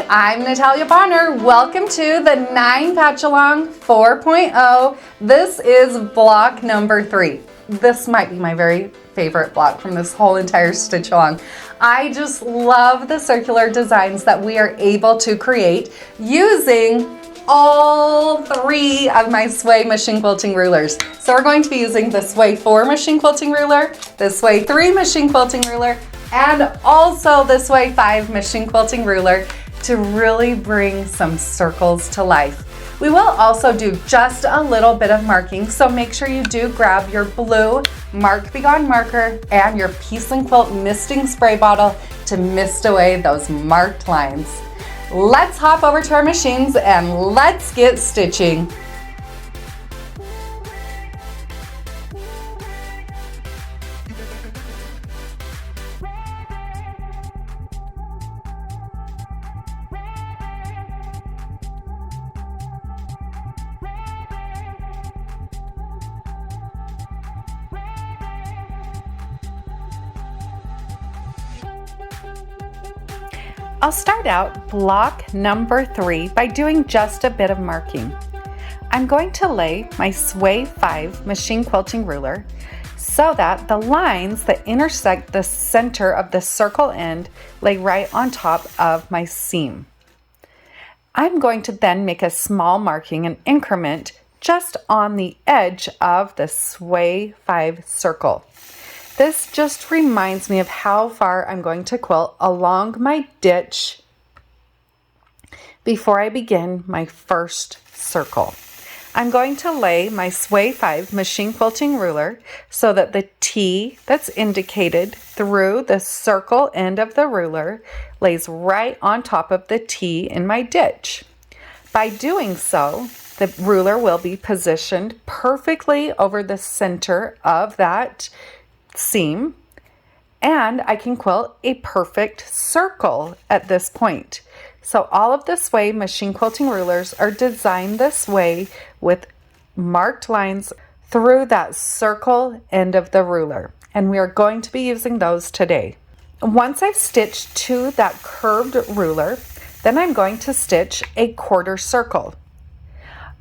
I'm Natalia Bonner. Welcome to the 9 Patchalong 4.0. This is block number 3. This might be my very favorite block from this whole entire stitch along. I just love the circular designs that we are able to create using all 3 of my Sway machine quilting rulers. So we're going to be using the Sway 4 machine quilting ruler, the Sway 3 machine quilting ruler, and also the Sway 5 machine quilting ruler to really bring some circles to life. We will also do just a little bit of marking, so make sure you do grab your blue Mark Be Gone marker and your Peace and Quilt misting spray bottle to mist away those marked lines. Let's hop over to our machines and let's get stitching. I'll start out block number 3 by doing just a bit of marking. I'm going to lay my Sway 5 machine quilting ruler so that the lines that intersect the center of the circle end lay right on top of my seam. I'm going to then make a small marking, an increment, just on the edge of the Sway 5 circle. This just reminds me of how far I'm going to quilt along my ditch before I begin my first circle. I'm going to lay my Sway 5 machine quilting ruler so that the T that's indicated through the circle end of the ruler lays right on top of the T in my ditch. By doing so, the ruler will be positioned perfectly over the center of that seam, and I can quilt a perfect circle at this point. So all of the Sway machine quilting rulers are designed this way with marked lines through that circle end of the ruler, and we are going to be using those today. Once I've stitched to that curved ruler, then I'm going to stitch a quarter circle.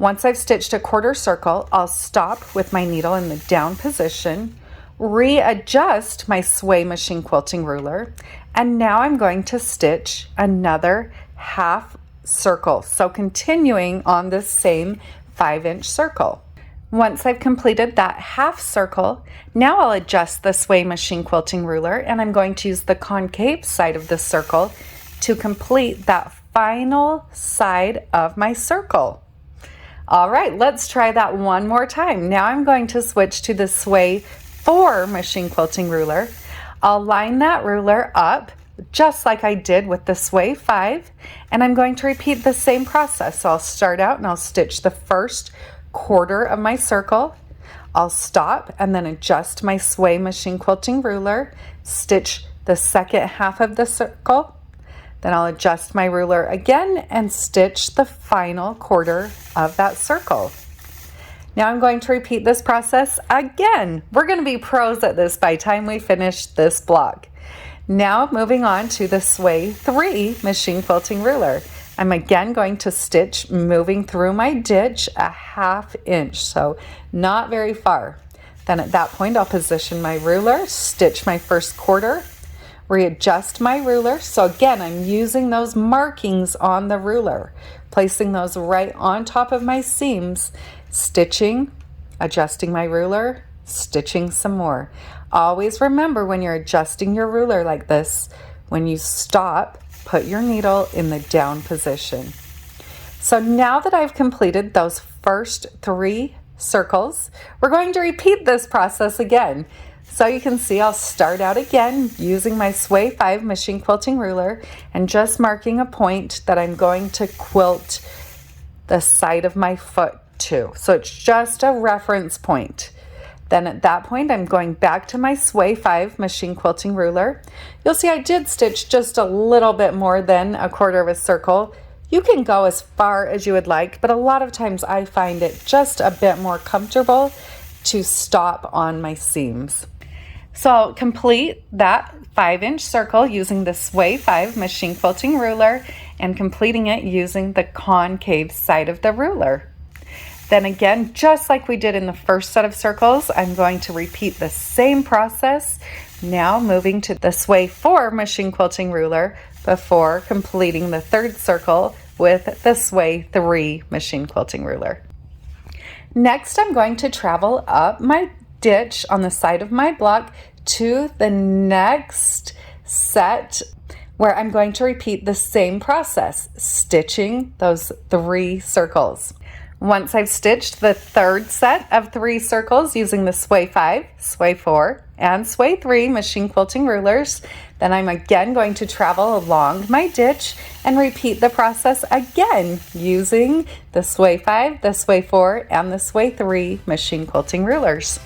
Once I've stitched a quarter circle, I'll stop with my needle in the down position, readjust my Sway machine quilting ruler, and now I'm going to stitch another half circle, so continuing on this same 5-inch circle. Once I've completed that half circle, now I'll adjust the Sway machine quilting ruler, and I'm going to use the concave side of the circle to complete that final side of my circle. All right, let's try that one more time. Now I'm going to switch to the Sway 4 machine quilting ruler. I'll line that ruler up just like I did with the Sway 5, and I'm going to repeat the same process. So I'll start out and I'll stitch the first quarter of my circle. I'll stop and then adjust my Sway machine quilting ruler, stitch the second half of the circle, then I'll adjust my ruler again and stitch the final quarter of that circle. Now I'm going to repeat this process again. We're going to be pros at this by the time we finish this block. Now moving on to the Sway 3 machine quilting ruler. I'm again going to stitch moving through my ditch a ½ inch, so not very far. Then at that point I'll position my ruler, stitch my first quarter, readjust my ruler. So again, I'm using those markings on the ruler, placing those right on top of my seams, stitching, adjusting my ruler, stitching some more. Always remember when you're adjusting your ruler like this, when you stop, put your needle in the down position. So now that I've completed those first 3 circles, we're going to repeat this process again. So you can see I'll start out again using my Sway 5 machine quilting ruler and just marking a point that I'm going to quilt the side of my foot to. So it's just a reference point. Then at that point, I'm going back to my Sway 5 machine quilting ruler. You'll see I did stitch just a little bit more than a quarter of a circle. You can go as far as you would like, but a lot of times I find it just a bit more comfortable to stop on my seams. So I'll complete that 5-inch circle using the Sway 5 machine quilting ruler, and completing it using the concave side of the ruler. Then again, just like we did in the first set of circles, I'm going to repeat the same process, now moving to the Sway 4 machine quilting ruler before completing the third circle with the Sway 3 machine quilting ruler. Next, I'm going to travel up my ditch on the side of my block to the next set where I'm going to repeat the same process, stitching those 3 circles. Once I've stitched the third set of 3 circles using the Sway 5, Sway 4, and Sway 3 machine quilting rulers, then I'm again going to travel along my ditch and repeat the process again using the Sway 5, the Sway 4, and the Sway 3 machine quilting rulers.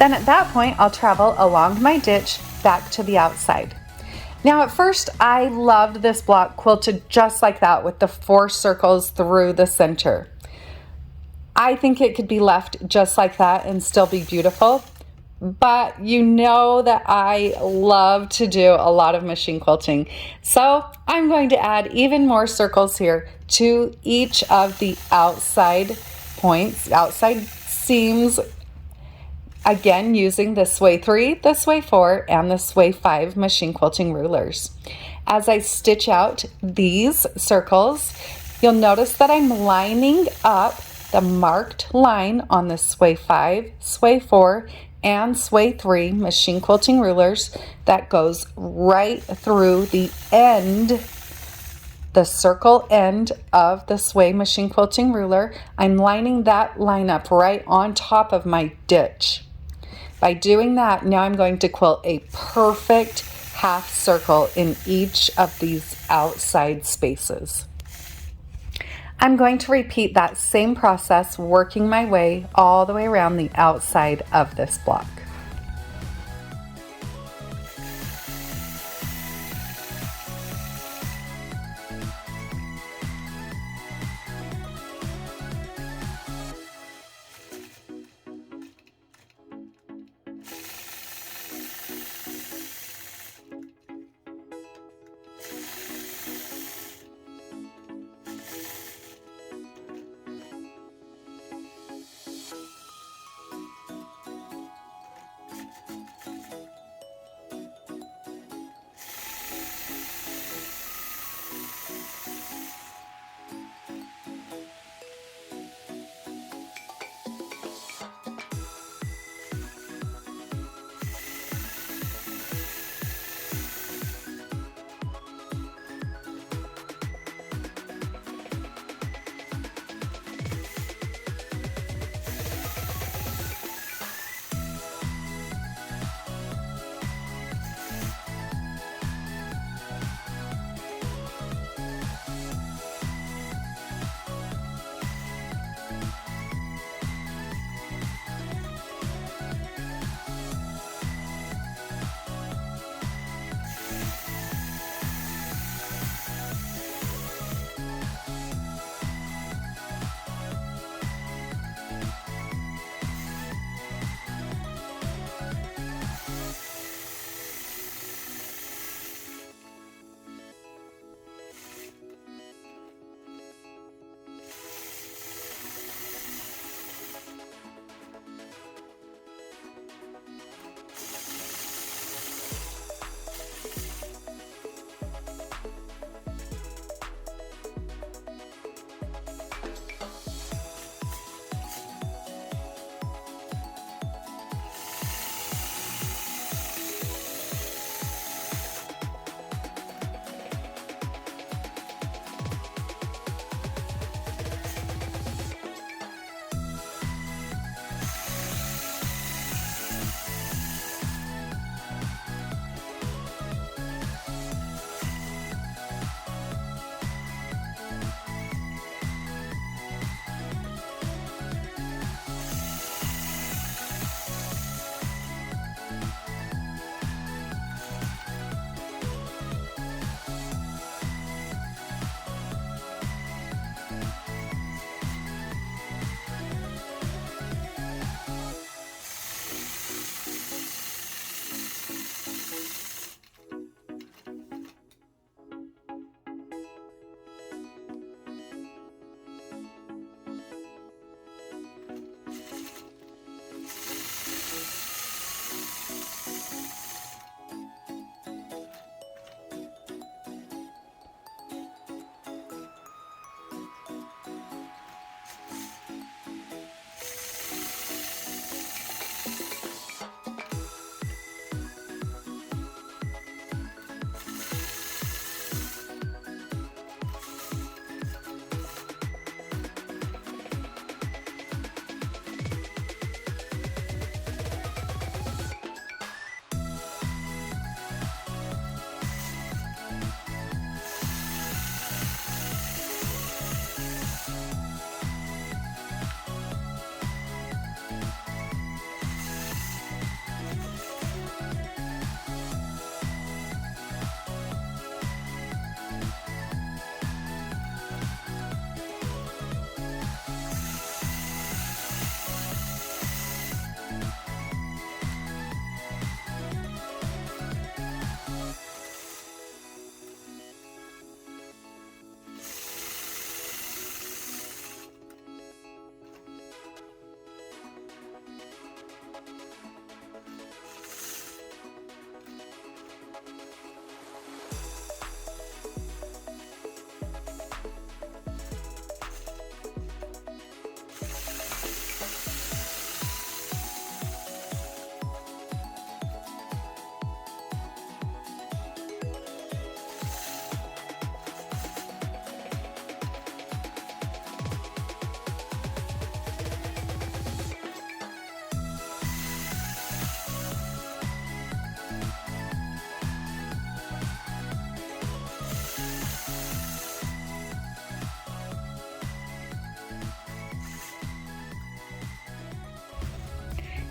Then at that point, I'll travel along my ditch back to the outside. Now at first, I loved this block quilted just like that with the 4 circles through the center. I think it could be left just like that and still be beautiful, but you know that I love to do a lot of machine quilting. So I'm going to add even more circles here to each of the outside points, outside seams, again using the Sway 3, the Sway 4, and the Sway 5 machine quilting rulers. As I stitch out these circles, you'll notice that I'm lining up the marked line on the Sway 5, Sway 4, and Sway 3 machine quilting rulers that goes right through the end, the circle end of the Sway machine quilting ruler. I'm lining that line up right on top of my ditch. By doing that, now I'm going to quilt a perfect half circle in each of these outside spaces. I'm going to repeat that same process, working my way all the way around the outside of this block.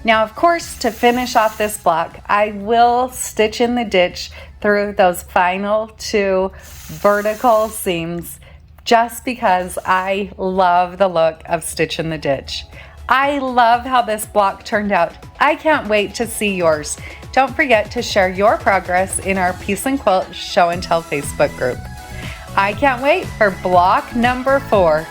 Now, of course, to finish off this block, I will stitch in the ditch through those final 2 vertical seams just because I love the look of Stitch in the Ditch. I love how this block turned out. I can't wait to see yours. Don't forget to share your progress in our Piece and Quilt Show and Tell Facebook group. I can't wait for block number 4.